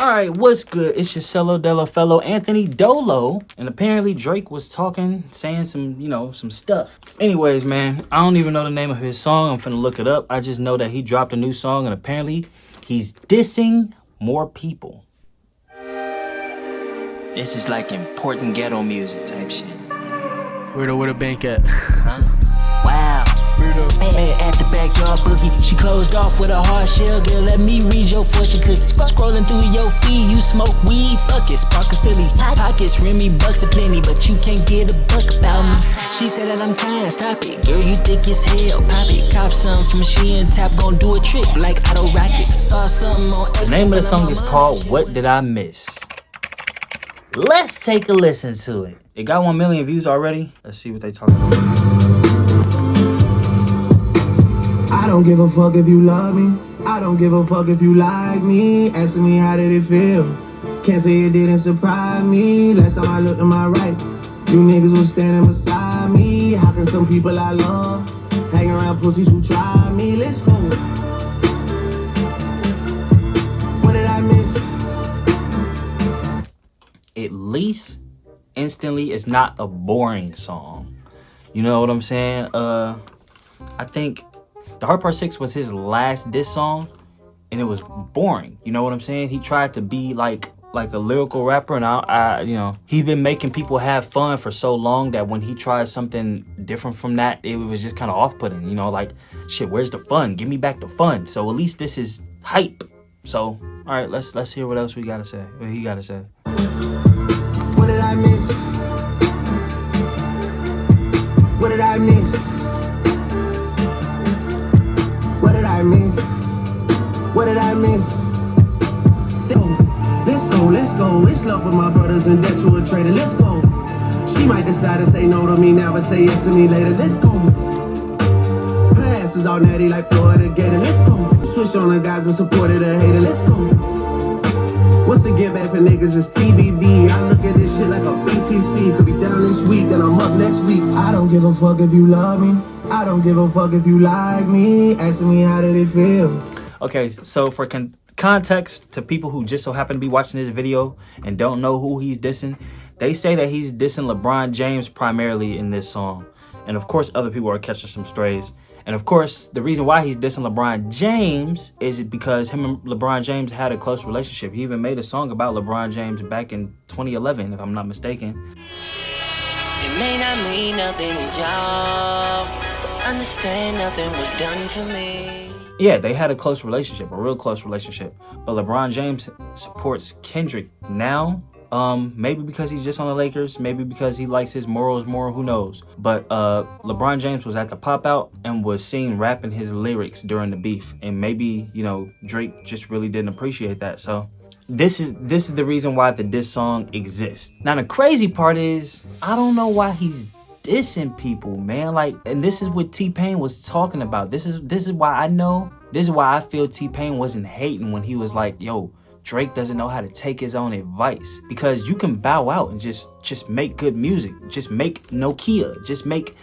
Alright, what's good? It's your cello della fellow Anthony Dolo. And apparently Drake was talking, saying some stuff. Anyways, man, I don't even know the name of his song. I'm finna look it up. I just know that he dropped a new song and apparently he's dissing more people. This is like important ghetto music type shit. Where the bank at? Huh? Wow. Man at the backyard boogie. She closed off with a hard shell. Girl, let me read your fortune cookies. Scrolling through your feed, you smoke weed buckets. Spark a Philly. Pockets, Remy bucks aplenty, but you can't get a buck about me. She said that I'm kind, stop it. Girl, you thick as hell. Pop it. Cop some from She and Tap. Gon' do a trick like Auto Rocket. Saw something on X. The name of the song is called What Did I Miss? Let's take a listen to it. It got 1 million views already. Let's see what they talking about. I don't give a fuck if you love me. I don't give a fuck if you like me. Asking me how did it feel. Can't say it didn't surprise me. Last time I looked to my right, you niggas was standing beside me. How can some people I love hang around pussies who try me? Let's go. What did I miss? At least instantly it's not a boring song. You know what I'm saying? I think The Hard Part 6 was his last diss song and it was boring. You know what I'm saying? He tried to be like a lyrical rapper, and I he's been making people have fun for so long that when he tried something different from that, it was just kind of off-putting. You know, like, shit, where's the fun? Give me back the fun. So at least this is hype. So all right, let's hear what else we gotta say. What he gotta say. What did I miss? What did I miss? What did I miss? What did I miss? Let's go, let's go. It's love for my brothers and debt to a traitor. Let's go. She might decide to say no to me now, but say yes to me later. Let's go. Her ass is all natty like Florida Gator. Let's go. Switch on the guys and supported a hater. Let's go. What's the get back for niggas? It's TBB. I look at this shit like a BTC. Could be down this week, then I'm up next week. I don't give a fuck if you love me. I don't give a fuck if you like me. Asking me how did it feel. Okay, so for context to people who just so happen to be watching this video and don't know who he's dissing, they say that he's dissing LeBron James primarily in this song. And of course, other people are catching some strays. And of course, the reason why he's dissing LeBron James is because him and LeBron James had a close relationship. He even made a song about LeBron James back in 2011, if I'm not mistaken. It may not mean nothing to y'all, but understand nothing was done for me. Yeah, they had a close relationship, a real close relationship. But LeBron James supports Kendrick now. Maybe because he's just on the Lakers, maybe because he likes his morals more, who knows. But LeBron James was at the pop out and was seen rapping his lyrics during the beef. And maybe, Drake just really didn't appreciate that. So this is the reason why the diss song exists. Now the crazy part is, I don't know why he's dissing people, man. Like, and this is what T-Pain was talking about. This is why I feel T-Pain wasn't hating when he was like, yo, Drake doesn't know how to take his own advice. Because you can bow out and just make good music. Just make Nokia. Just make,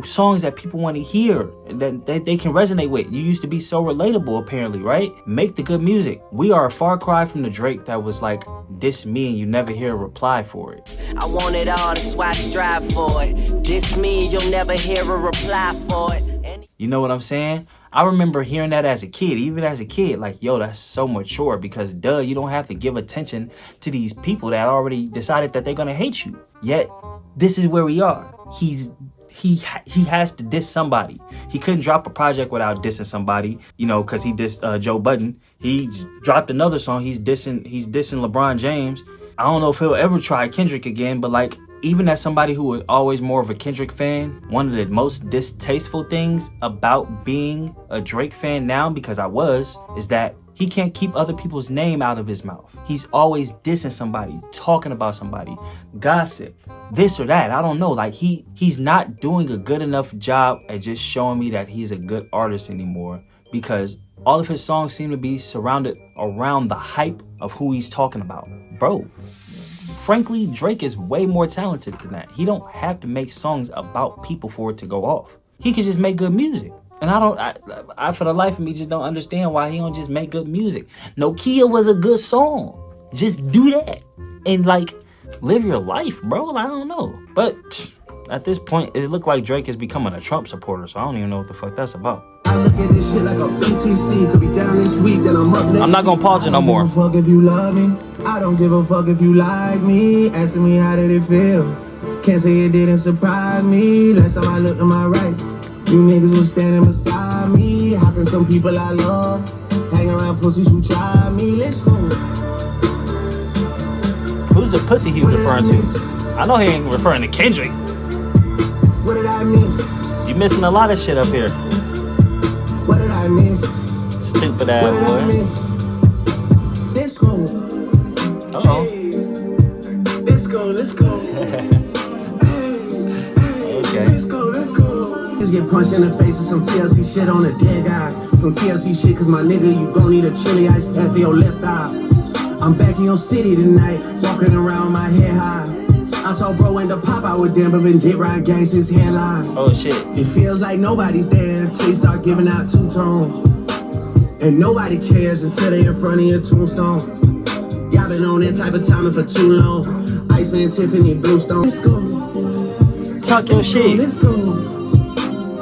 songs that people want to hear and that they can resonate with. You used to be so relatable, apparently, right? Make the good music. We are a far cry from the Drake that was like, diss me and you never hear a reply for it. I want it all, that's why I strive for it. Diss me, you'll never hear a reply for it. You know what I'm saying? I remember hearing that as a kid, even as a kid, like, yo, that's so mature because you don't have to give attention to these people that already decided that they're gonna hate you. Yet, this is where we are. He has to diss somebody. He couldn't drop a project without dissing somebody, because he dissed Joe Budden. He dropped another song. He's dissing LeBron James. I don't know if he'll ever try Kendrick again, but like, even as somebody who was always more of a Kendrick fan, one of the most distasteful things about being a Drake fan now, because I was, is that he can't keep other people's name out of his mouth. He's always dissing somebody, talking about somebody, gossip, this or that. I don't know. Like, he's not doing a good enough job at just showing me that he's a good artist anymore, because all of his songs seem to be surrounded around the hype of who he's talking about. Bro, frankly, Drake is way more talented than that. He don't have to make songs about people for it to go off. He could just make good music. And I for the life of me just don't understand why he don't just make good music. Nokia was a good song. Just do that and like live your life, bro. I don't know. But at this point, it looked like Drake is becoming a Trump supporter, so I don't even know what the fuck that's about. I look at this shit like a BTC. Could be down this week, then I'm up next. I'm not gonna pause it no more. I don't give a fuck if you love me. I don't give a fuck if you like me. Asking me how did it feel. Can't say it didn't surprise me. Last time I looked to my right, you niggas was standing beside me. How can some people I love hang around pussies who try me? Let's go. Who's the pussy he was referring to? I know he ain't referring to Kendrick. What did I miss? You missing a lot of shit up here. What did I miss? Stupid ass What did I boy. miss? Let's go. Uh-oh. Let's go, let's go. Okay. Let's go, let's go. Just get punched in the face with some TLC shit on a dead guy. Some TLC shit, cause my nigga, you gon' need a chili ice pack for your left eye. I'm back in your city tonight, walking around my head high. I saw bro end up pop out with them, but been dick riding gang since headline. Oh shit. It feels like nobody's there until you start giving out two tones. And nobody cares until they in front of your tombstone. Y'all been on that type of timing for too long. Iceman, Tiffany, Bluestone. Let's go. Talk your shit. Let's go.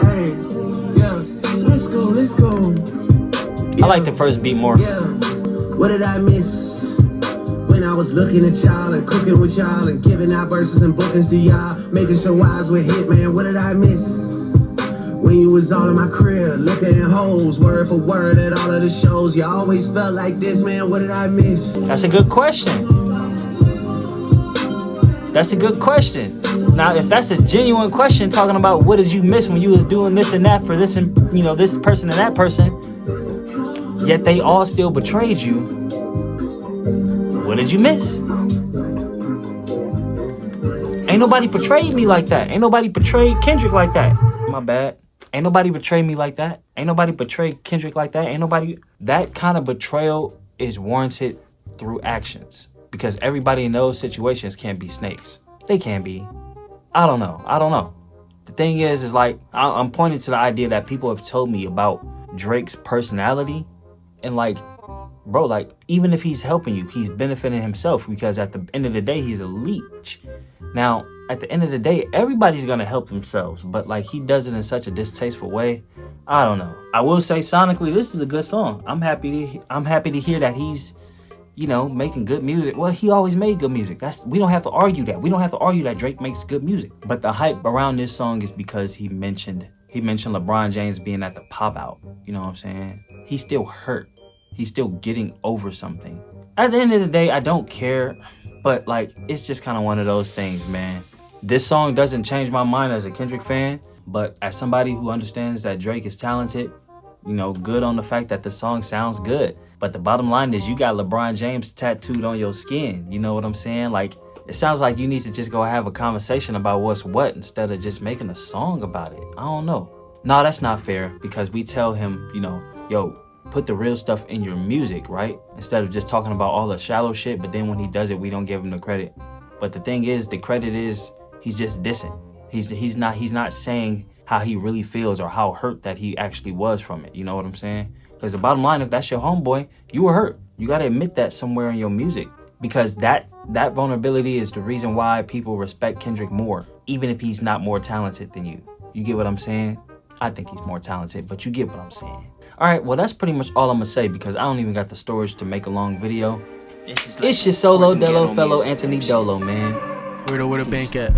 Hey, yeah. Let's go, let's go. I like the first beat more. Yeah. What did I miss? When I was looking at y'all and cooking with y'all and giving out verses and bookings to y'all, making sure wise with Hitman. What did I miss? When you was all in my crib, looking at hoes, word for word at all of the shows. You always felt like this, man. What did I miss? That's a good question. That's a good question. Now, if that's a genuine question, talking about what did you miss when you was doing this and that for this and, you know, this person and that person, yet they all still betrayed you, what did you miss? Ain't nobody betrayed me like that. Ain't nobody betrayed Kendrick like that. My bad. Ain't nobody betrayed me like that. Ain't nobody betrayed Kendrick like that. Ain't nobody. That kind of betrayal is warranted through actions. Because everybody in those situations can't be snakes. They can be. I don't know. The thing is like, I'm pointing to the idea that people have told me about Drake's personality. And like, bro, like, even if he's helping you, he's benefiting himself. Because at the end of the day, he's a leech. Now, at the end of the day, everybody's gonna help themselves, but like he does it in such a distasteful way. I don't know. I will say sonically, this is a good song. I'm happy to hear that he's, you know, making good music. Well, he always made good music. We don't have to argue that. We don't have to argue that Drake makes good music. But the hype around this song is because he mentioned LeBron James being at the pop out. You know what I'm saying? He's still hurt. He's still getting over something. At the end of the day, I don't care. But like, it's just kind of one of those things, man. This song doesn't change my mind as a Kendrick fan, but as somebody who understands that Drake is talented, you know, good on the fact that the song sounds good. But the bottom line is you got LeBron James tattooed on your skin. You know what I'm saying? Like, it sounds like you need to just go have a conversation about what's what instead of just making a song about it. I don't know. No, that's not fair because we tell him, you know, yo, put the real stuff in your music, right? Instead of just talking about all the shallow shit, but then when he does it, we don't give him the credit. But the thing is, the credit is he's just dissing. He's not saying how he really feels or how hurt that he actually was from it. You know what I'm saying? Because the bottom line, if that's your homeboy, you were hurt. You got to admit that somewhere in your music. Because that vulnerability is the reason why people respect Kendrick more, even if he's not more talented than you. You get what I'm saying? I think he's more talented, but you get what I'm saying. All right, well, that's pretty much all I'm going to say because I don't even got the storage to make a long video. It's your solo Dolo fellow Anthony Dolo, man. Where the bank at?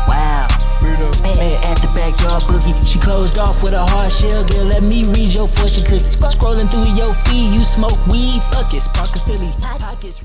Wow. Man at the backyard boogie. She closed off with a hard shell. Girl, let me read your fortune cookies. Scrolling through your feed, you smoke weed. Buckets, Parker Philly. Pockets.